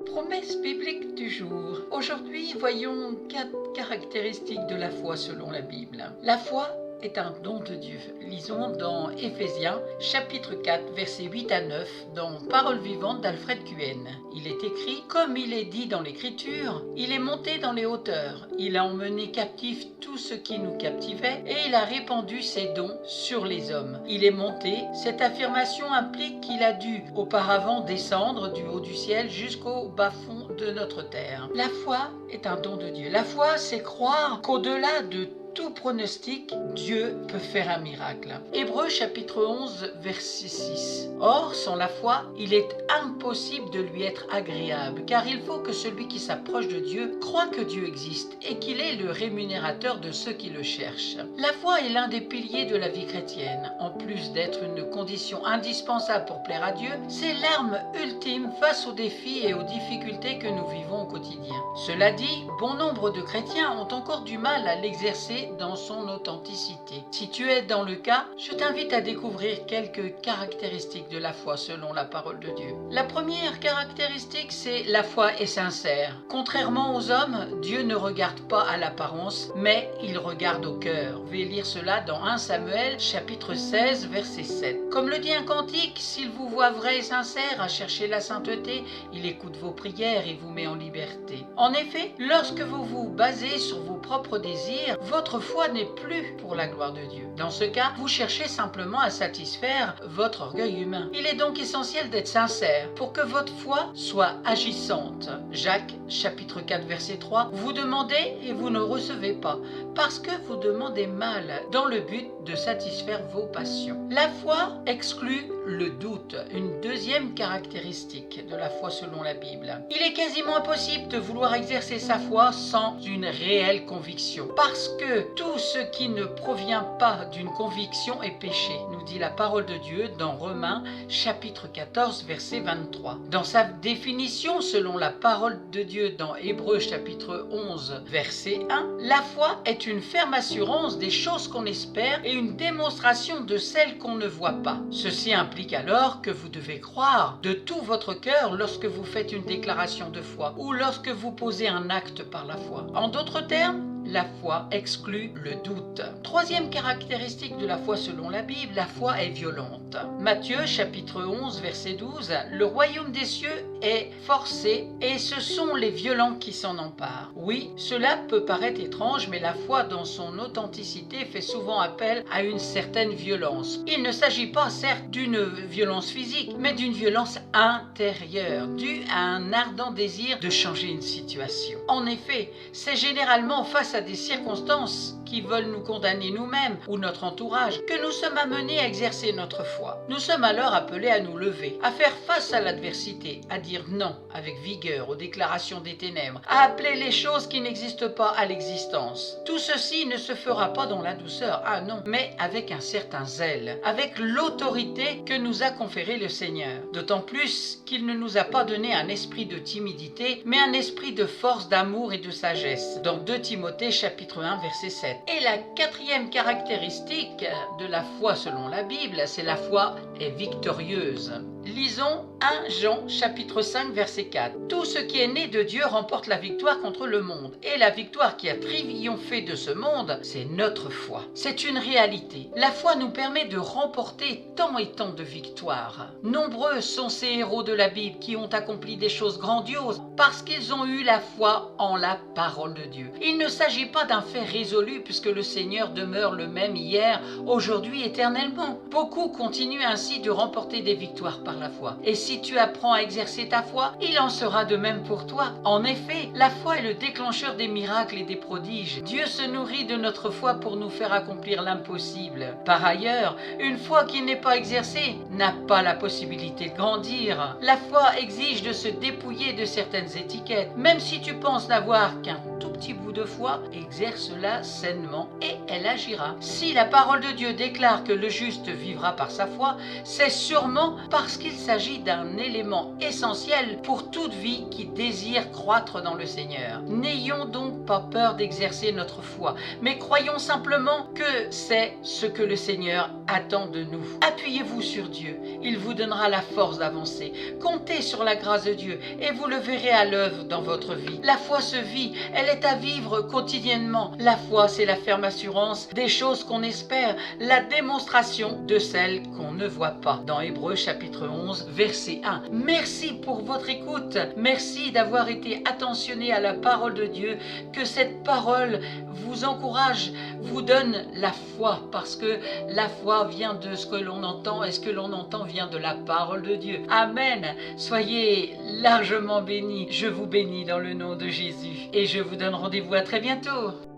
Promesse biblique du jour. Aujourd'hui, voyons 4 caractéristiques de la foi selon la Bible. La foi est un don de Dieu. Lisons dans Éphésiens, chapitre 4, versets 8 à 9, dans Parole vivante d'Alfred Cuen. Il est écrit: comme il est dit dans l'Écriture, il est monté dans les hauteurs, il a emmené captif tout ce qui nous captivait, et il a répandu ses dons sur les hommes. Il est monté, cette affirmation implique qu'il a dû auparavant descendre du haut du ciel jusqu'au bas-fond de notre terre. La foi est un don de Dieu. La foi, c'est croire qu'au-delà de tout pronostic, Dieu peut faire un miracle. Hébreux chapitre 11 verset 6. Or, sans la foi, il est impossible de lui être agréable, car il faut que celui qui s'approche de Dieu croit que Dieu existe et qu'il est le rémunérateur de ceux qui le cherchent. La foi est l'un des piliers de la vie chrétienne. En plus d'être une condition indispensable pour plaire à Dieu, c'est l'arme ultime face aux défis et aux difficultés que nous vivons au quotidien. Cela dit, bon nombre de chrétiens ont encore du mal à l'exercer dans son authenticité. Si tu es dans le cas, je t'invite à découvrir quelques caractéristiques de la foi selon la parole de Dieu. La première caractéristique, c'est la foi est sincère. Contrairement aux hommes, Dieu ne regarde pas à l'apparence, mais il regarde au cœur. Vous pouvez lire cela dans 1 Samuel, chapitre 16, verset 7. Comme le dit un cantique, s'il vous voit vrai et sincère à chercher la sainteté, il écoute vos prières et vous met en liberté. En effet, lorsque vous vous basez sur vos propres désirs, votre foi n'est plus pour la gloire de Dieu. Dans ce cas, vous cherchez simplement à satisfaire votre orgueil humain. Il est donc essentiel d'être sincère pour que votre foi soit agissante. Jacques, chapitre 4, verset 3, vous demandez et vous ne recevez pas, parce que vous demandez mal, dans le but de satisfaire vos passions. La foi exclut le doute, une deuxième caractéristique de la foi selon la Bible. Il est quasiment impossible de vouloir exercer sa foi sans une réelle conviction, parce que tout ce qui ne provient pas d'une conviction est péché, nous dit la parole de Dieu dans Romains chapitre 14 verset 23. Dans sa définition selon la parole de Dieu dans Hébreux chapitre 11 verset 1, la foi est une ferme assurance des choses qu'on espère et une démonstration de celles qu'on ne voit pas. Ceci implique alors que vous devez croire de tout votre cœur lorsque vous faites une déclaration de foi ou lorsque vous posez un acte par la foi. En d'autres termes, la foi exclut le doute. Troisième caractéristique de la foi selon la Bible, la foi est violente. Matthieu chapitre 11 verset 12, le royaume des cieux est forcé et ce sont les violents qui s'en emparent. Oui, cela peut paraître étrange, mais la foi dans son authenticité fait souvent appel à une certaine violence. Il ne s'agit pas certes d'une violence physique, mais d'une violence intérieure, due à un ardent désir de changer une situation. En effet, c'est généralement face à des circonstances qui veulent nous condamner nous-mêmes ou notre entourage que nous sommes amenés à exercer notre foi. Nous sommes alors appelés à nous lever, à faire face à l'adversité, à dire non avec vigueur aux déclarations des ténèbres, à appeler les choses qui n'existent pas à l'existence. Tout ceci ne se fera pas dans la douceur, ah non, mais avec un certain zèle, avec l'autorité que nous a conférée le Seigneur. D'autant plus qu'il ne nous a pas donné un esprit de timidité, mais un esprit de force, d'amour et de sagesse. Dans 2 Timothée chapitre 1 verset 7. Et la quatrième caractéristique de la foi selon la Bible, c'est la foi est victorieuse. Lisons 1 Jean chapitre 5 verset 4. Tout ce qui est né de Dieu remporte la victoire contre le monde. Et la victoire qui a triomphé de ce monde, c'est notre foi. C'est une réalité. La foi nous permet de remporter tant et tant de victoires. Nombreux sont ces héros de la Bible qui ont accompli des choses grandioses parce qu'ils ont eu la foi en la parole de Dieu. Il ne s'agit pas d'un fait résolu puisque le Seigneur demeure le même hier, aujourd'hui, éternellement. Beaucoup continuent ainsi de remporter des victoires par la foi. Et si tu apprends à exercer ta foi, il en sera de même pour toi. En effet, la foi est le déclencheur des miracles et des prodiges. Dieu se nourrit de notre foi pour nous faire accomplir l'impossible. Par ailleurs, une foi qui n'est pas exercée n'a pas la possibilité de grandir. La foi exige de se dépouiller de certaines étiquettes. Même si tu penses n'avoir qu'un tout petit petit bout de foi, exerce-la sainement et elle agira. Si la parole de Dieu déclare que le juste vivra par sa foi, c'est sûrement parce qu'il s'agit d'un élément essentiel pour toute vie qui désire croître dans le Seigneur. N'ayons donc pas peur d'exercer notre foi, mais croyons simplement que c'est ce que le Seigneur attend de nous. Appuyez-vous sur Dieu, il vous donnera la force d'avancer. Comptez sur la grâce de Dieu et vous le verrez à l'œuvre dans votre vie. La foi se vit, elle est à vivre quotidiennement. La foi, c'est la ferme assurance des choses qu'on espère, la démonstration de celles qu'on ne voit pas. Dans Hébreux chapitre 11, verset 1. Merci pour votre écoute. Merci d'avoir été attentionné à la parole de Dieu. Que cette parole vous encourage, vous donne la foi, parce que la foi vient de ce que l'on entend et ce que l'on entend vient de la parole de Dieu. Amen. Soyez largement bénis. Je vous bénis dans le nom de Jésus et je vous donne rendez-vous à très bientôt.